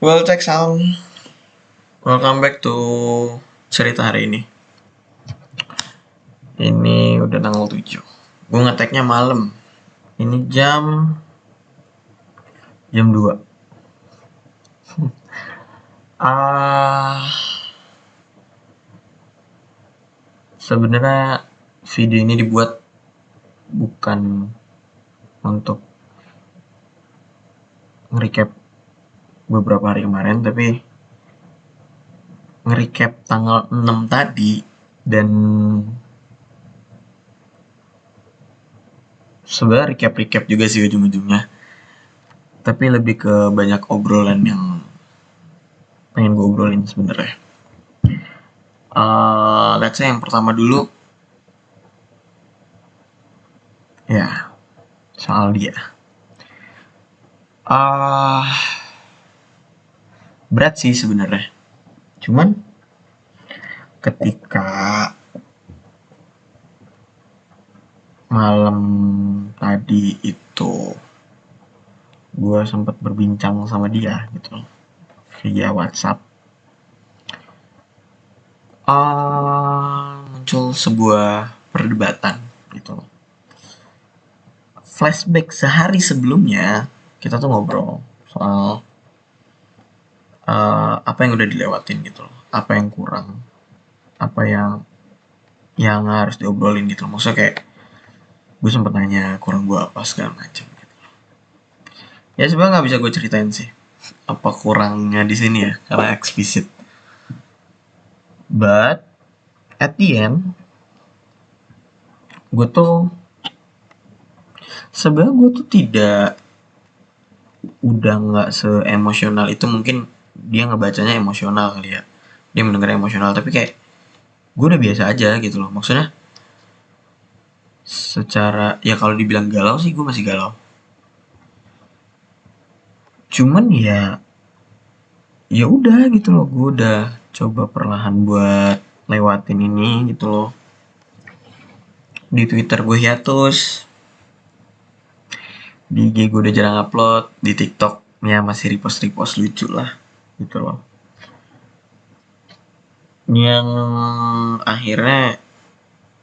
Well, check sound. Welcome back to cerita hari ini. Ini udah tanggal 7. Gue ngeteknya malam. Ini jam 2. Sebenarnya video ini dibuat bukan untuk nge-recap beberapa hari kemarin, tapi nge-recap tanggal 6 tadi. Dan sebenarnya recap juga sih ujung-ujungnya, tapi lebih ke banyak obrolan yang pengen gue obrolin sebenarnya. Let's say yang pertama dulu, ya soal dia. Berat sih sebenarnya. Cuman ketika malam tadi itu gue sempat berbincang sama dia gitu via WhatsApp, muncul sebuah perdebatan gitu. Flashback sehari sebelumnya kita tuh ngobrol soal apa yang udah dilewatin gitu loh, apa yang kurang, apa yang harus diobrolin gitu loh. Maksudnya kayak gue sempet nanya kurang gue apa segala macam gitu. Ya sebenarnya nggak bisa gue ceritain sih apa kurangnya di sini ya karena eksplisit. But at the end, gue tuh sebenarnya gue tuh tidak udah nggak seemosional itu. Mungkin dia ngebacanya emosional kali ya, dia mendengarnya emosional, tapi kayak gue udah biasa aja gitu loh. Maksudnya secara ya kalau dibilang galau sih gue masih galau, cuman ya udah gitu loh. Gue udah coba perlahan buat lewatin ini gitu loh. Di Twitter gue hiatus, di IG gue udah jarang upload, di TikTok ya masih repost lucu lah gitu loh. Yang akhirnya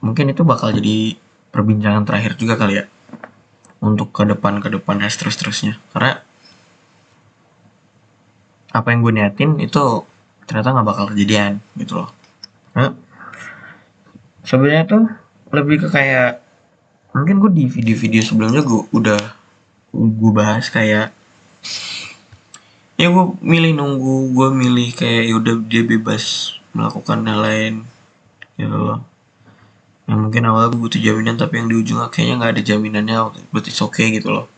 mungkin itu bakal jadi perbincangan terakhir juga kali ya untuk ke depan terusnya, karena apa yang gue niatin itu ternyata nggak bakal kejadian gitu loh. Nah, sebenarnya tuh lebih ke kayak mungkin gue di video-video sebelumnya gue bahas kayak ya gue milih kayak yaudah dia bebas melakukan hal lain gitu loh. Yang mungkin awal gue butuh jaminan, tapi yang di ujung kayaknya nggak ada jaminannya, but it's okay gitu loh.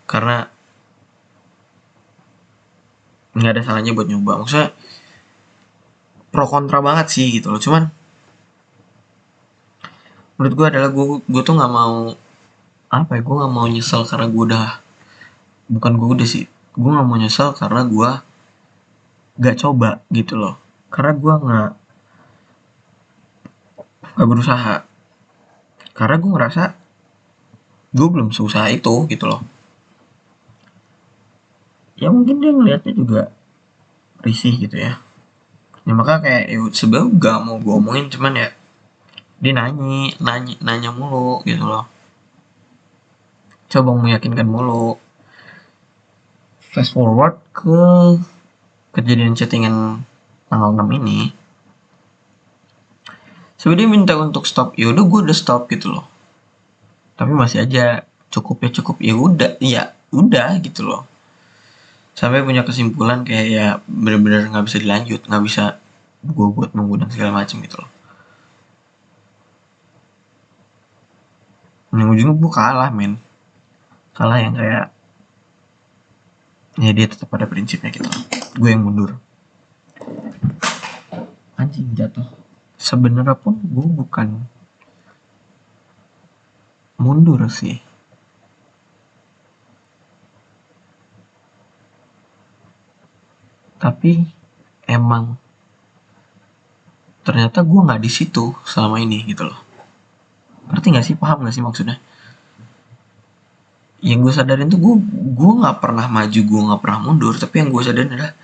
Karena nggak ada salahnya buat nyoba. Maksudnya pro kontra banget sih gitu loh. Cuman menurut gue adalah gue tuh nggak mau apa ya, gue nggak mau nyesel karena gue udah, bukan gue udah sih, gue nggak mau nyesel karena gue gak coba gitu loh. Karena gue nggak berusaha, karena gue ngerasa gue belum seusaha itu gitu loh. Ya mungkin dia ngelihatnya juga risih gitu ya. Ya makanya kayak ya sebenarnya gak mau gue omongin, cuman ya dia nanya mulu gitu loh, coba meyakinkan mulu. Fast forward ke kejadian chattingan tanggal 6 ini, sebenarnya minta untuk stop, ya udah gue udah stop gitu loh. Tapi masih aja cukup ya udah gitu loh. Sampai punya kesimpulan kayak ya bener-bener nggak bisa dilanjut, nggak bisa gue buat nunggu dan segala macam gitu loh. Yang ujungnya gue kalah men, kalah yang kayak ya dia tetap pada prinsipnya gitu loh. Gue yang mundur. Anjing jatuh. Sebenarnya pun gue bukan mundur sih, tapi emang ternyata gue nggak di situ selama ini gitu loh. Ngerti nggak sih, paham nggak sih maksudnya? yang gue sadarin tuh gue nggak pernah maju, gue nggak pernah mundur, tapi yang gue sadarin adalah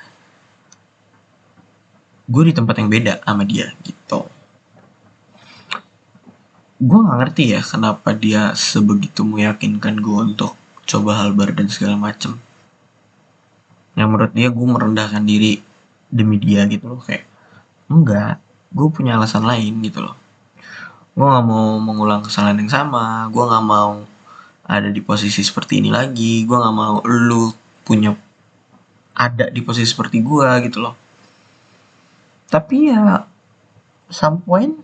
gue di tempat yang beda sama dia gitu. Gue nggak ngerti ya kenapa dia sebegitu meyakinkan gue untuk coba hal baru dan segala macem. Yang menurut dia gue merendahkan diri demi dia gitu loh, kayak enggak, gue punya alasan lain gitu loh. Gue nggak mau mengulang kesalahan yang sama, gue nggak mau ada di posisi seperti ini lagi, gue nggak mau lu punya ada di posisi seperti gue gitu loh. Tapi ya some point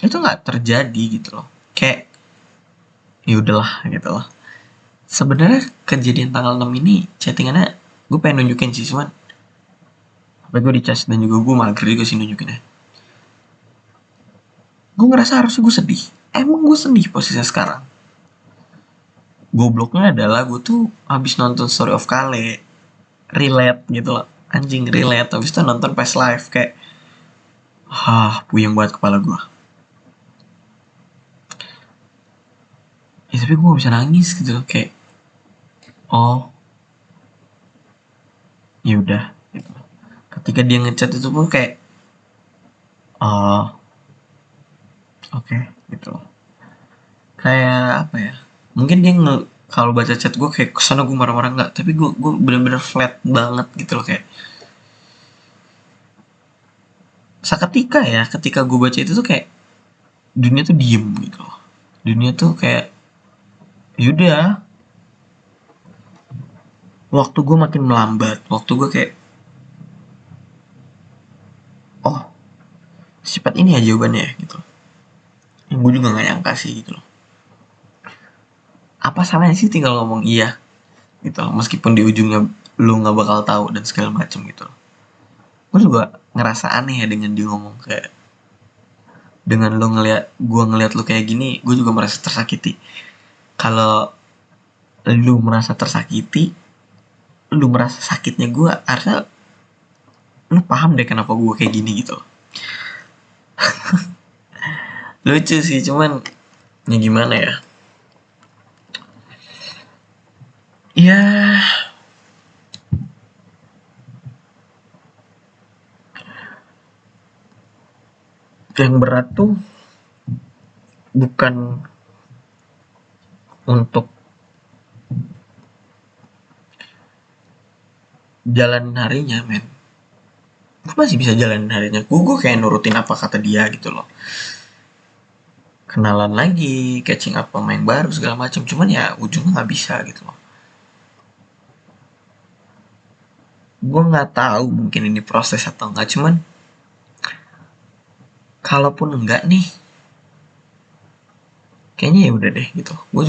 itu nggak terjadi gitu loh, kayak ya udahlah gitu loh. Sebenarnya kejadian tanggal 6 ini chattingannya gue pengen nunjukin sih, cuman apa gue dicas dan juga gue mager juga sih nunjukinnya. Gue ngerasa harusnya gue sedih, emang gue sedih posisinya sekarang. Gobloknya adalah gue tuh habis nonton Story of Kale, relate gitu loh, anjing relate, habis itu nonton Past Life, kayak puyeng banget kepala gue. Ya tapi gue gak bisa nangis gitu loh, kayak oh ya udah gitu. Ketika dia ngechat itu pun kayak oh oke gitu loh. Kayak apa ya, mungkin dia kalau baca chat gue kayak kesana gue marah-marah, nggak, tapi gue bener-bener flat banget gitu loh, kayak seketika ya ketika gue baca itu tuh kayak dunia tuh diem gitu loh. Dunia tuh kayak yaudah, waktu gue makin melambat, waktu gue kayak oh secepat ini ya jawabannya gitu. Yang gue juga nggak nyangka sih gitu loh. Apa salahnya sih tinggal ngomong iya gitu loh, meskipun di ujungnya lu nggak bakal tahu dan segala macem gitu loh. Gue juga ngerasa aneh ya dengan dia ngomong kayak, dengan lu ngeliat lu kayak gini, gue juga merasa tersakiti. Kalau lu merasa tersakiti, lu merasa sakitnya gue, harusnya lu paham deh kenapa gue kayak gini gitu. Lucu sih, cuman ya gimana ya, ya yang berat tuh bukan untuk jalan harinya, men. Gue masih bisa jalan harinya, gue kayak nurutin apa kata dia gitu loh, kenalan lagi, catching up sama yang baru segala macam, cuman ya ujungnya nggak bisa gitu loh. Gue nggak tahu mungkin ini proses atau enggak, cuman kalaupun enggak nih, kayaknya ya udah deh gitu. Gue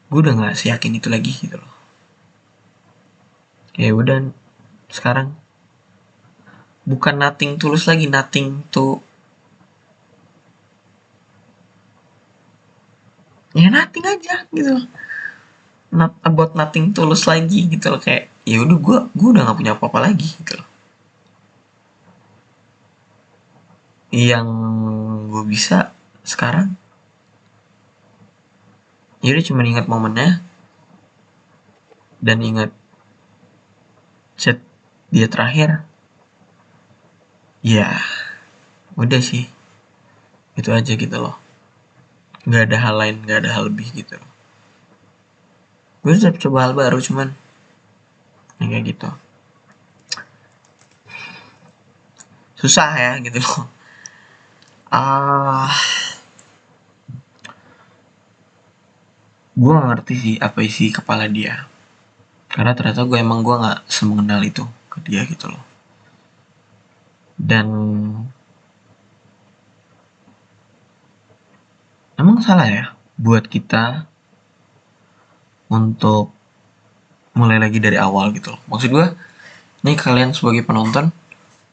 udah nggak seyakin itu lagi gitu loh. Ya udah, sekarang bukan nothing tulus lagi, nothing to, ya nothing aja gitu loh. Not about nothing tulus lagi gitu loh, kayak ya udah, gue udah nggak punya apa-apa lagi gitu loh. Yang gue bisa sekarang ya udah cuma ingat momennya dan ingat chat dia terakhir. Ya udah sih, itu aja gitu loh, nggak ada hal lain, nggak ada hal lebih gitu loh. Gue udah coba hal baru, cuman ya kayak gitu, susah ya gitu loh. ah gue gak ngerti sih apa isi kepala dia, karena ternyata gue nggak semengenal itu ke dia gitu loh. Dan emang salah ya buat kita untuk mulai lagi dari awal gitu loh. Maksud gue, nih kalian sebagai penonton,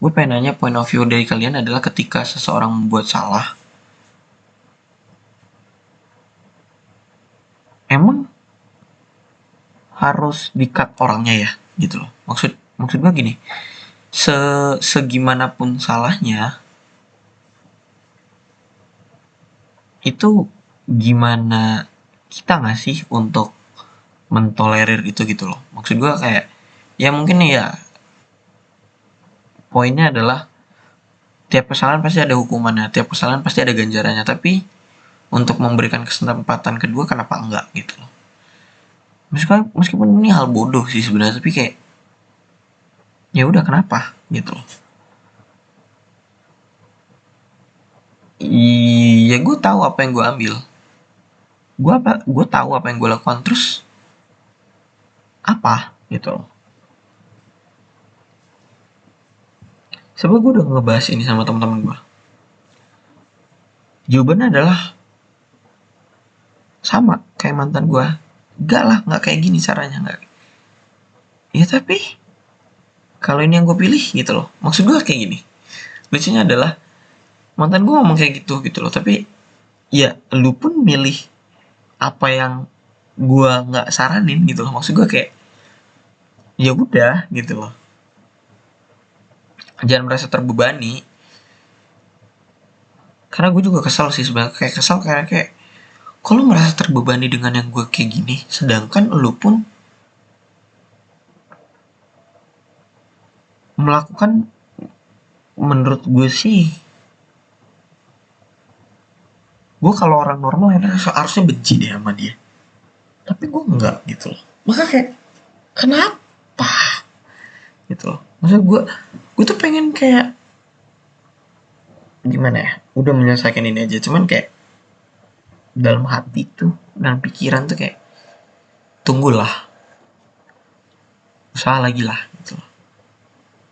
gue pengen nanya point of view dari kalian adalah ketika seseorang membuat salah, emang harus di-cut orangnya ya gitu loh. Maksud gue gini, segimanapun salahnya, itu gimana kita nggak sih untuk mentolerir itu gitu loh. Maksud gue kayak ya mungkin ya poinnya adalah tiap kesalahan pasti ada hukumannya, tiap kesalahan pasti ada ganjarannya, tapi untuk memberikan kesempatan kedua kenapa enggak gitu loh. Meskipun ini hal bodoh sih sebenarnya, tapi kayak ya udah kenapa gitu loh. Iya, gue tahu apa yang gue ambil, gue tahu apa yang gue lakukan, terus apa gitu loh. Sebab gue udah ngebahas ini sama teman-teman gue, jawabannya adalah sama kayak mantan gue. Enggak lah, nggak kayak gini caranya, nggak. Ya tapi kalau ini yang gue pilih gitu loh, maksud gue kayak gini, lucunya adalah mantan gue ngomong kayak gitu loh, tapi ya lu pun milih apa yang gue nggak saranin gitu loh. Maksud gue kayak ya udah gitu loh, jangan merasa terbebani. Karena gue juga kesal sih sebenarnya, kayak kesal karena kayak kalau merasa terbebani dengan yang gue kayak gini, sedangkan lu pun melakukan, menurut gue sih, gue kalau orang normal ya harusnya benci deh sama dia, tapi gue enggak gitu loh. Maka kayak kenapa gitu loh. Maksud gue tuh pengen kayak gimana ya, udah menyelesaikan ini aja, cuman kayak dalam hati tuh dan pikiran tuh kayak tunggulah, usaha lagi lah gitu loh.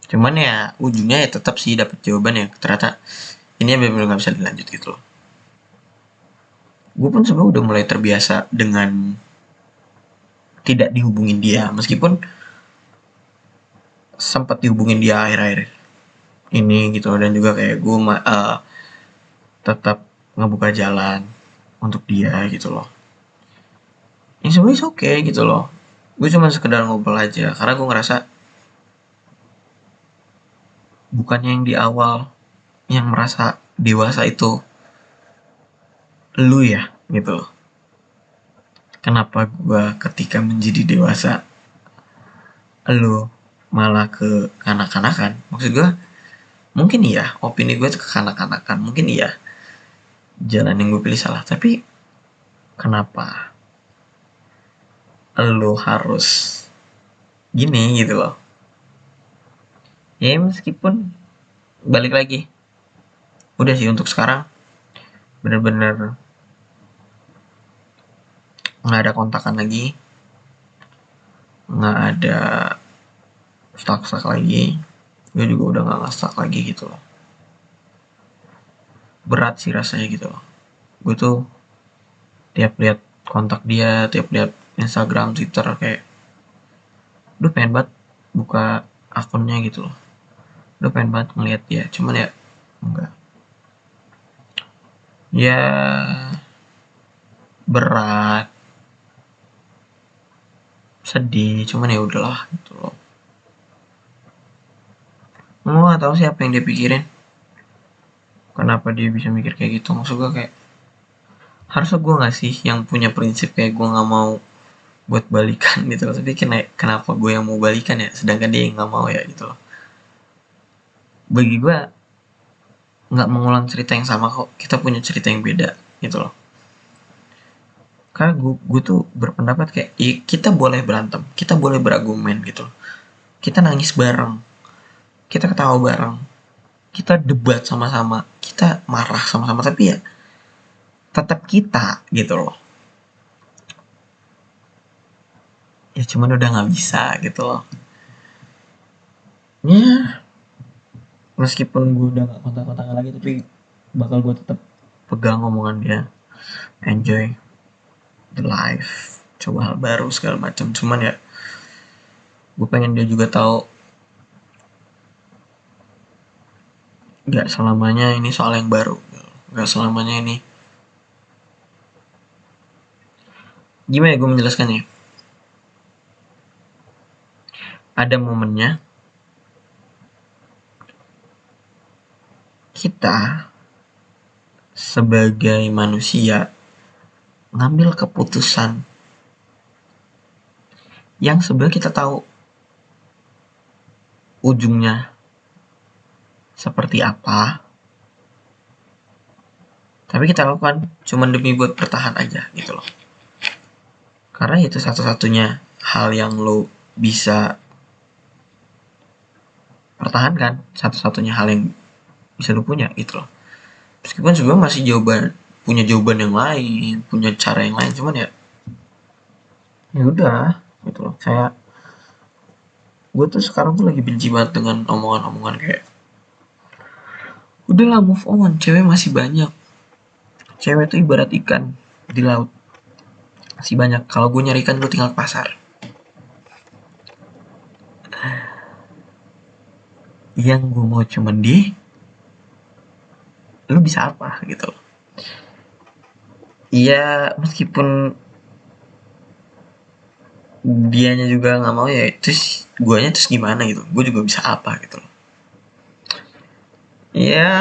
Cuman ya ujungnya ya tetap sih dapat jawaban ya ternyata ini benar-benar nggak bisa dilanjut gitu loh. Gue pun sebenarnya udah mulai terbiasa dengan tidak dihubungin dia, meskipun sempat dihubungin dia akhir-akhir ini gitu loh. Dan juga kayak gue tetap ngebuka jalan untuk dia gitu loh. Ini sebenarnya oke gitu loh, gue cuma sekedar ngobrol aja karena gue ngerasa bukannya yang di awal yang merasa dewasa itu lu ya gitu loh. Kenapa gue ketika menjadi dewasa lu malah ke kanak-kanakan? Maksud gue mungkin iya opini gue tuh ke kanak-kanakan, mungkin iya jalan yang gue pilih salah, tapi kenapa lu harus gini gitu loh. Ya meskipun balik lagi, udah sih untuk sekarang bener-bener nggak ada kontakan lagi, nggak ada stuck lagi. Gue juga udah nggak stuck lagi gitu loh. Berat sih rasanya gitu loh. Gue tuh tiap lihat kontak dia, tiap lihat Instagram, Twitter, kayak udah pengen banget buka akunnya gitu loh, udah pengen banget ngeliat dia, cuman ya enggak. Ya berat, sedih, cuman ya udahlah gitu loh. Gue gak tahu sih apa yang dia pikirin, kenapa dia bisa mikir kayak gitu. Maksud gue kayak harusnya gue gak sih yang punya prinsip kayak gue gak mau buat balikan gitu loh, tapi kenapa gue yang mau balikan ya sedangkan dia yang gak mau ya gitu loh. Bagi gue nggak mengulang cerita yang sama kok, kita punya cerita yang beda gitu loh. Karena gue tuh berpendapat kayak ya, kita boleh berantem, kita boleh berargumen gitu loh, kita nangis bareng, kita ketawa bareng, kita debat sama-sama, kita marah sama-sama, tapi ya tetap kita gitu loh. Ya cuman udah nggak bisa gitu loh. Ya meskipun gue udah nggak kontak-kontakan lagi, tapi bakal gue tetap pegang omongan dia, enjoy the life, coba hal baru segala macam. Cuman ya gue pengen dia juga tahu nggak selamanya ini soal yang baru, nggak selamanya ini. Gimana ya gue menjelaskannya, ada momennya kita sebagai manusia ngambil keputusan yang sebenarnya kita tahu ujungnya seperti apa, tapi kita lakukan cuma demi buat bertahan aja gitu loh. Karena itu satu-satunya hal yang lo bisa pertahankan, satu-satunya hal yang bisa lo punya gitu loh. Meskipun sebenarnya masih punya jawaban yang lain, punya cara yang lain, cuman ya udah gitu loh. Kayak gue tuh sekarang tuh lagi benci banget dengan omongan-omongan kayak udahlah move on, cewek masih banyak, cewek tuh ibarat ikan di laut masih banyak, kalau gue nyari ikan gue tinggal ke pasar. Yang gue mau cuman lu bisa apa gitu loh. Iya, meskipun dianya juga nggak mau, ya terus guanya terus gimana gitu, gue juga bisa apa gitu loh. Ya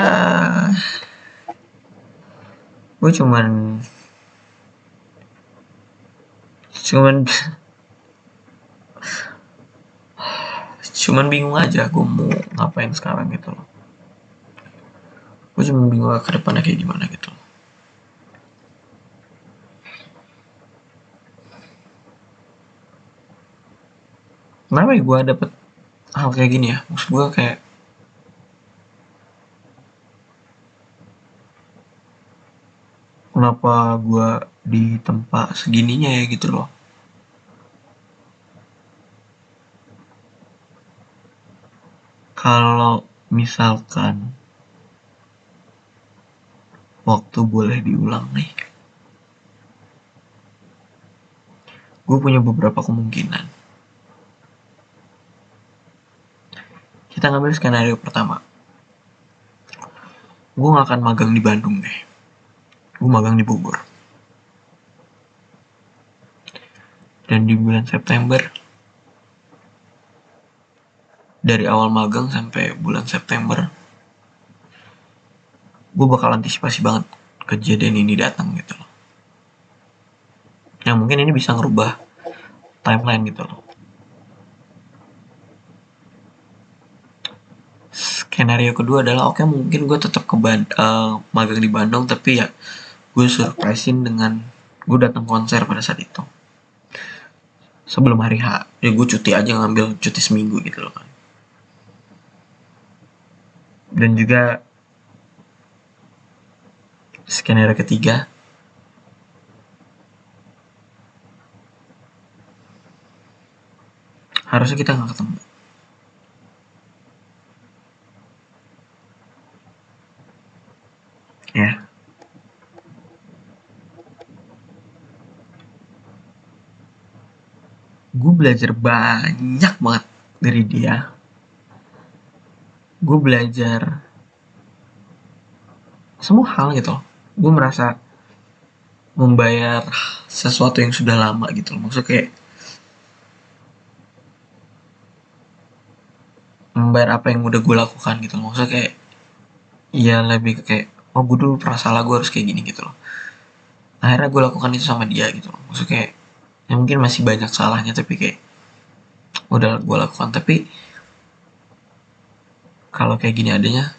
gue cuman cuman bingung aja gue mau ngapain sekarang gitu loh. Gue cuma bingung ke depannya kayak gimana gitu loh. Kenapa ya gue dapet hal kayak gini ya, maksud gue kayak kenapa gue di tempat segininya ya gitu loh. Kalau misalkan waktu boleh diulang nih, gue punya beberapa kemungkinan. Kita ngambil skenario pertama, gue gak akan magang di Bandung deh, gue magang di Bogor. Dan di bulan September, dari awal magang sampai bulan September, gue bakal antisipasi banget kejadian ini datang gitu loh. Yang mungkin ini bisa ngerubah timeline gitu loh. Skenario kedua adalah oke, mungkin gue tetap magang di Bandung, tapi ya gue surprisein dengan gue datang konser pada saat itu sebelum hari H. Ya gue cuti aja, ngambil cuti seminggu gitu loh kan. Dan juga skenario ketiga, harusnya kita nggak ketemu ya. Gue belajar banyak banget dari dia. Gue belajar semua hal gitu loh. Gue merasa membayar sesuatu yang sudah lama gitu loh. Maksudnya kayak membayar apa yang udah gue lakukan gitu loh. Maksudnya kayak ya lebih kayak oh gue dulu pernah salah, gue harus kayak gini gitu loh. Akhirnya gue lakukan itu sama dia gitu loh. Maksudnya kayak ya mungkin masih banyak salahnya, tapi kayak udah gue lakukan. Tapi kalau kayak gini adanya,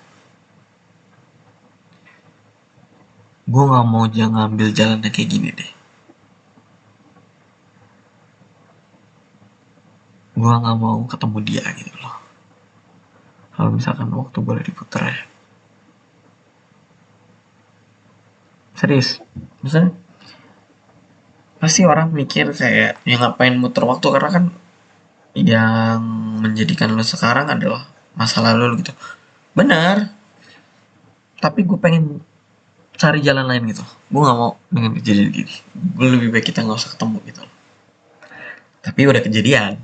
gue nggak mau jangan ngambil jalannya kayak gini deh. Gue nggak mau ketemu dia gitu loh. Kalau misalkan waktu boleh diputer ya, serius. Misalnya pasti orang mikir kayak ya ngapain muter waktu, karena kan yang menjadikan lo sekarang adalah masa lalu lo gitu. Benar, tapi gue pengen cari jalan lain gitu. Gue nggak mau dengan kejadian gini. Gue lebih baik kita nggak usah ketemu gitu. Tapi udah kejadian.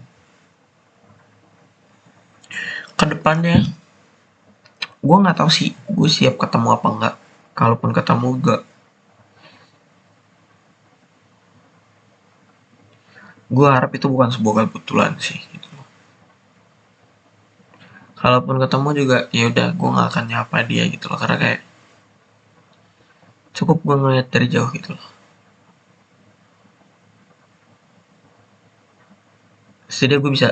Kedepannya, gue nggak tahu sih gue siap ketemu apa enggak. Kalaupun ketemu gak, gue harap itu bukan sebuah kebetulan sih. Gitu. Kalaupun ketemu juga, ya udah gue nggak akan nyapa dia gitu loh, karena kayak cukup gue ngeliat dari jauh gitu loh. Setidaknya gue bisa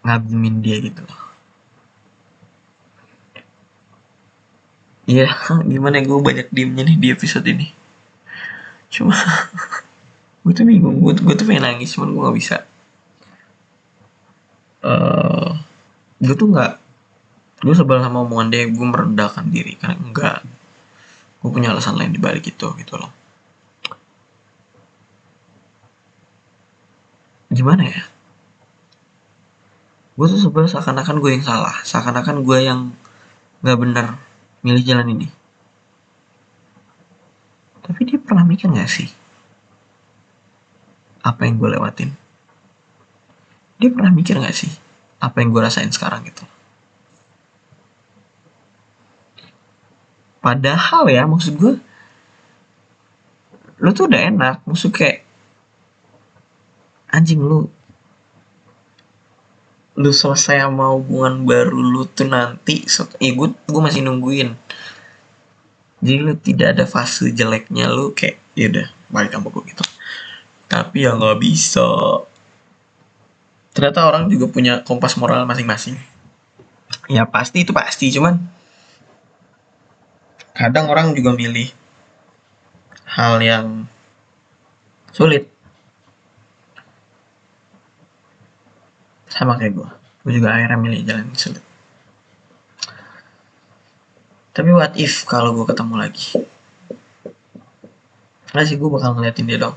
ngagumin dia gitu loh. Iya, gimana gue banyak diemnya nih di episode ini. Cuma gue tuh bingung, gue tuh pengen nangis, cuman gue gak bisa. Gue tuh nggak, gue sebel sama omongan dia, gue merendahkan diri karena enggak, gue punya alasan lain di balik itu gitu loh. Gimana ya? Gue tuh sebel seakan-akan gue yang salah, seakan-akan gue yang nggak benar milih jalan ini. Tapi dia pernah mikir nggak sih apa yang gue lewatin? Dia pernah mikir nggak sih apa yang gue rasain sekarang gitu? Padahal ya, maksud gue, lu tuh udah enak, maksud kayak anjing lu selesai sama hubungan baru lu tuh nanti, gue masih nungguin. Jadi lu tidak ada fase jeleknya, lu kayak ya udah balik sama gue gitu. Tapi ya nggak bisa. Ternyata orang juga punya kompas moral masing-masing. Ya pasti itu pasti, cuman kadang orang juga milih hal yang sulit. Sama kayak gue juga akhirnya milih jalan yang sulit. Tapi what if kalau gue ketemu lagi? Nggak sih, gue bakal ngeliatin dia dong.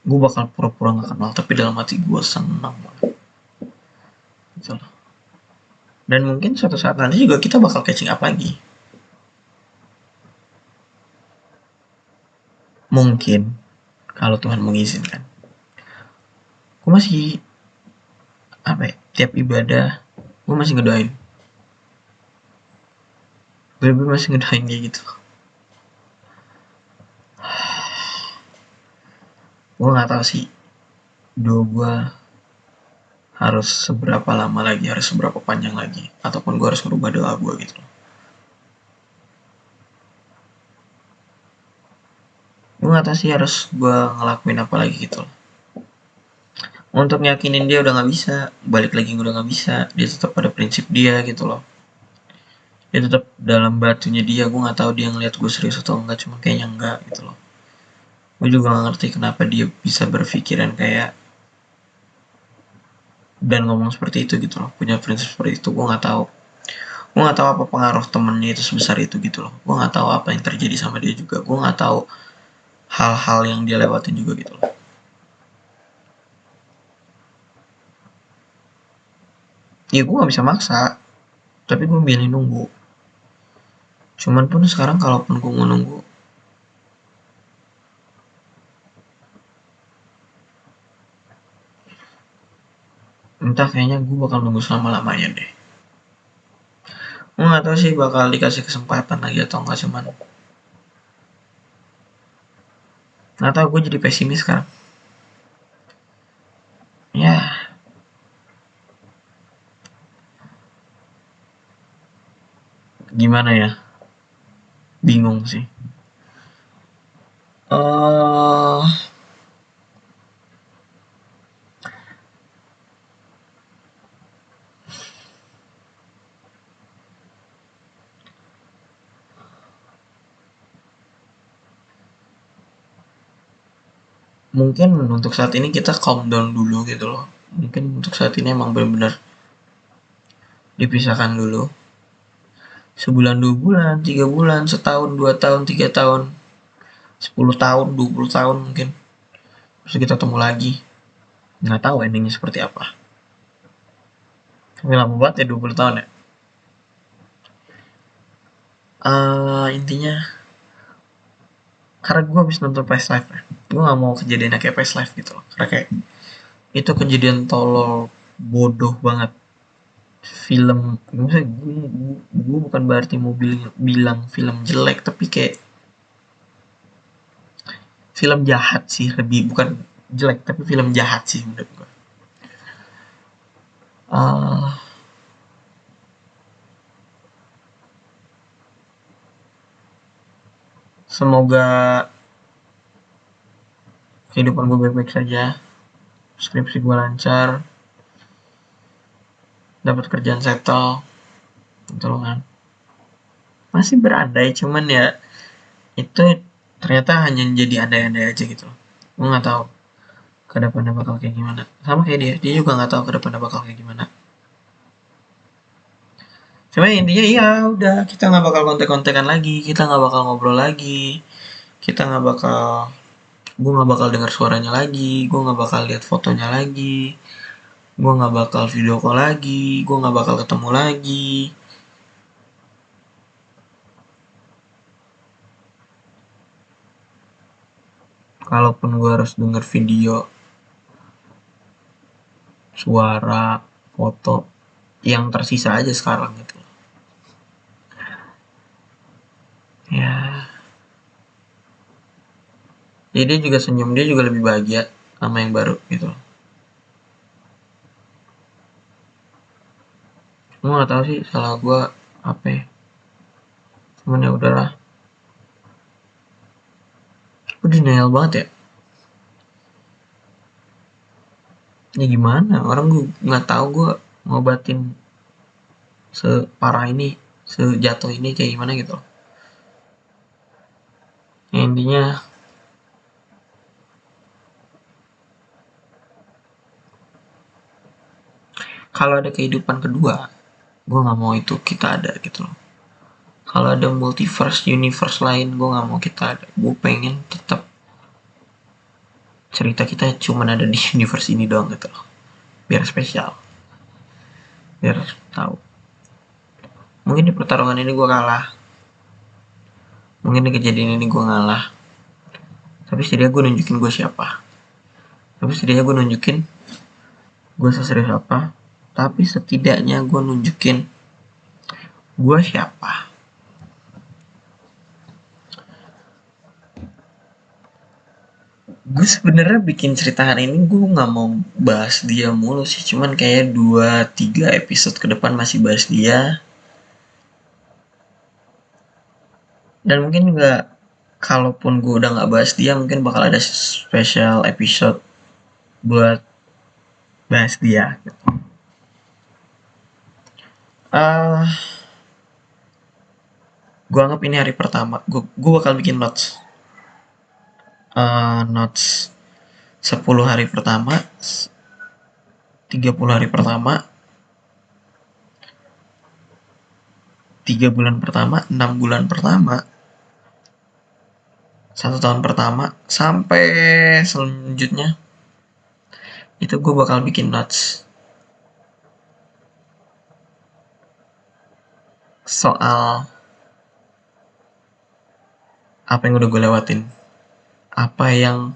Gue bakal pura-pura gak kenal, tapi dalam hati gue senang banget. Gitu loh. Dan mungkin suatu saat nanti juga kita bakal catching up lagi. Mungkin, kalau Tuhan mengizinkan. Gue masih, apa ya, tiap ibadah, gue masih ngedoain. Gue masih ngedoain dia gitu. Gue gak tahu sih, doa gue harus seberapa lama lagi, harus seberapa panjang lagi, ataupun gue harus merubah doa gue gitu loh. Gue gak tahu sih harus gue ngelakuin apa lagi gitu loh. Untuk yakinin dia udah gak bisa, balik lagi udah gak bisa, dia tetap pada prinsip dia gitu loh. Dia tetap dalam batunya dia, gue gak tahu dia ngeliat gue serius atau enggak, cuma kayaknya enggak gitu loh. Gue juga gak ngerti kenapa dia bisa berpikiran kayak dan ngomong seperti itu gitu loh, punya prinsip seperti itu. Gue gak tahu apa pengaruh temennya itu sebesar itu gitu loh. Gue gak tahu apa yang terjadi sama dia juga, gue gak tahu hal-hal yang dia lewatin juga gitu loh. Ya gue gak bisa maksa, tapi gue milih nunggu. Cuman pun sekarang kalaupun gue mau nunggu, entah, kayaknya gue bakal nunggu selama-lamanya deh. Gue gak tahu sih bakal dikasih kesempatan lagi atau enggak, cuman gak tahu, gue jadi pesimis sekarang. Ya, gimana ya, bingung sih. Mungkin untuk saat ini kita calm down dulu gitu loh. Mungkin untuk saat ini emang benar-benar dipisahkan dulu. Sebulan, 2 bulan, 3 bulan, setahun, 2 tahun, 3 tahun, 10 tahun, 20 tahun mungkin. Terus kita temu lagi. Nggak tahu endingnya seperti apa. Tapi lama banget ya 20 tahun ya. Intinya, karena gue habis nonton Past Life ya, gue gak mau kejadian kayak Past Life gitu loh. Karena kayak itu kejadian tolol, bodoh banget. Film, misalnya gue bukan berarti mau bilang film jelek, tapi kayak film jahat sih, lebih bukan jelek tapi film jahat sih menurut gue. Semoga kehidupan gue baik-baik saja, skripsi gue lancar, dapat kerjaan settle, gitu loh kan. Masih berandai, cuman ya itu ternyata hanya jadi andai-andai aja gitu loh. Gue nggak tahu ke depannya bakal kayak gimana. Sama kayak dia juga nggak tahu ke depannya bakal kayak gimana. Cuma intinya iya udah kita nggak bakal kontek-kontekan lagi, kita nggak bakal ngobrol lagi, kita nggak bakal, gue nggak bakal dengar suaranya lagi, gue nggak bakal lihat fotonya lagi, gue nggak bakal video call lagi, gue nggak bakal ketemu lagi. Kalaupun gue harus denger video, suara, foto, yang tersisa aja sekarang gitu. Ya, jadi dia juga senyum, dia juga lebih bahagia sama yang baru gitu. Gue nggak tahu sih salah gue apa ya. Cuman ya udahlah. Gue denial banget ya. Ya gimana? Orang gue nggak tahu gue ngobatin separah ini, sejatuh ini kayak gimana gitu. Ya, intinya kalau ada kehidupan kedua, gue nggak mau itu kita ada gitu loh. Kalau ada multiverse, universe lain, gue nggak mau kita ada. Gue pengen tetap cerita kita cuman ada di universe ini doang gitu loh. Biar spesial, biar tahu. Mungkin di pertarungan ini gue kalah, mungkin di kejadian ini gue ngalah. Tapi setidaknya gue nunjukin gue siapa. Tapi setidaknya gue nunjukin gue seserius apa. Tapi setidaknya gue nunjukin gue siapa. Gue sebenarnya bikin cerita hari ini gue nggak mau bahas dia mulu sih, cuman kayak 2-3 episode ke depan masih bahas dia. Dan mungkin juga kalaupun gue udah nggak bahas dia, mungkin bakal ada special episode buat bahas dia. Uh, gue anggap ini hari pertama. Gue bakal bikin notes. Notes 10 hari pertama, 30 hari pertama, 3 bulan pertama, 6 bulan pertama, 1 tahun pertama, sampai selanjutnya. Itu gue bakal bikin notes soal apa yang udah gue lewatin, apa yang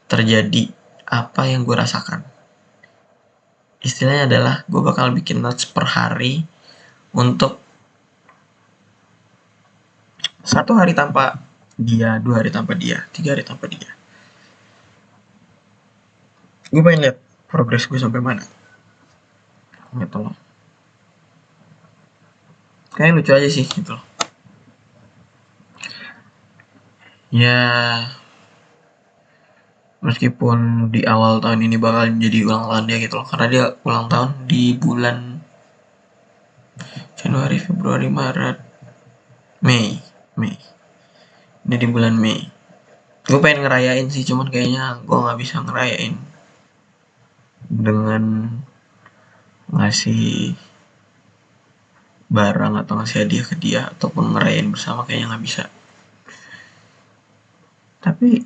terjadi, apa yang gue rasakan. Istilahnya adalah gue bakal bikin notes per hari untuk 1 hari tanpa dia, 2 hari tanpa dia, 3 hari tanpa dia. Gue pengen lihat progres gue sampai mana. Gitu loh. Kayaknya lucu aja sih gitu loh. Ya, meskipun di awal tahun ini bakal jadi ulang tahun dia gitu loh, karena dia ulang tahun di bulan Januari, Februari, Maret, Mei. Ini di bulan Mei. Gue pengen ngerayain sih, cuman kayaknya gue nggak bisa ngerayain dengan ngasih barang atau ngasih hadiah ke dia ataupun ngerayain bersama, kayaknya nggak bisa. Tapi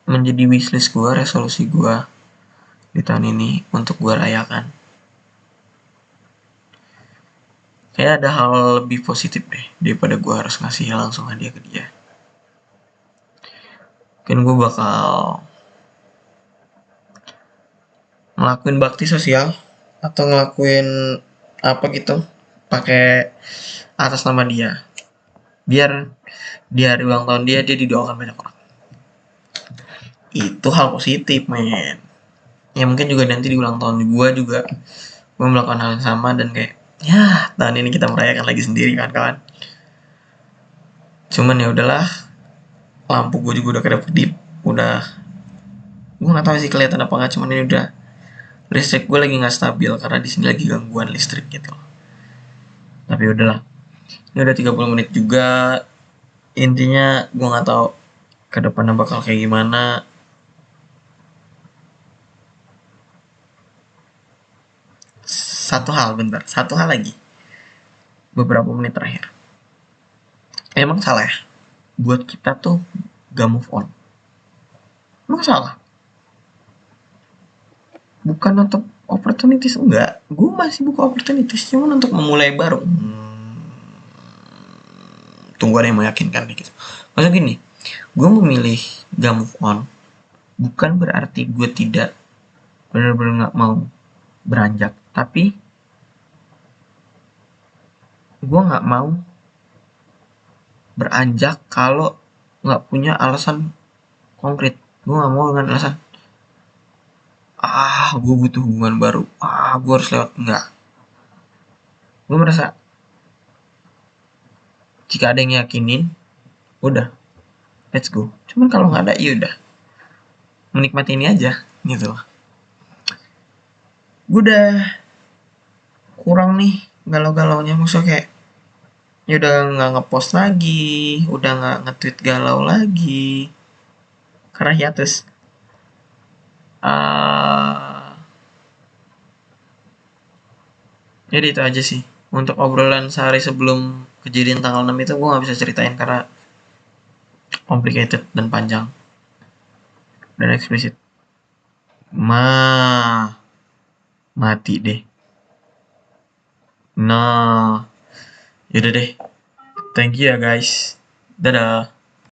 menjadi wishlist gue, resolusi gue di tahun ini untuk gue rayakan. Kayak ada hal lebih positif deh daripada gue harus ngasih langsung hadiah ke dia. Mungkin gue bakal ngelakuin bakti sosial atau ngelakuin apa gitu pakai atas nama dia, biar di hari ulang tahun dia didoakan banyak orang. Itu hal positif men. Ya mungkin juga nanti di ulang tahun gue juga gue melakukan hal yang sama, dan kayak ya tahun ini kita merayakan lagi sendiri kawan-kawan. Cuman ya udahlah, lampu gue juga udah kedap-kedip, udah gue nggak tahu sih kelihatan apa nggak, cuman ini udah listrik gue lagi nggak stabil karena di sini lagi gangguan listrik gitu. Tapi udahlah, ini udah 30 menit juga. Intinya gue nggak tahu ke depannya bakal kayak gimana. Satu hal lagi, beberapa menit terakhir, emang salah ya buat kita tuh gak move on? Emang salah? Bukan untuk opportunities, enggak, gue masih buka opportunities, cuman untuk memulai baru. Tunggu ada yang meyakinkan nih gitu. Maksudnya gini, gue memilih gak move on bukan berarti gue tidak benar-benar gak mau beranjak, tapi gue gak mau beranjak kalau gak punya alasan konkret. Gue gak mau dengan alasan gue butuh hubungan baru, gue harus lewat, enggak. Gue merasa jika ada yang yakinin, udah, let's go. Cuman kalau nggak ada, ya udah, menikmati ini aja gitu loh. Gue udah kurang nih galau-galaunya, maksudnya kayak ya udah nggak ngepost lagi, udah nggak nge-tweet galau lagi karena hiatus. Jadi itu aja sih untuk obrolan sehari sebelum kejadian tanggal 6 itu. Gue nggak bisa ceritain karena complicated dan panjang dan eksplisit. Mati deh. Nah, yaudah deh. Thank you ya guys. Dadah.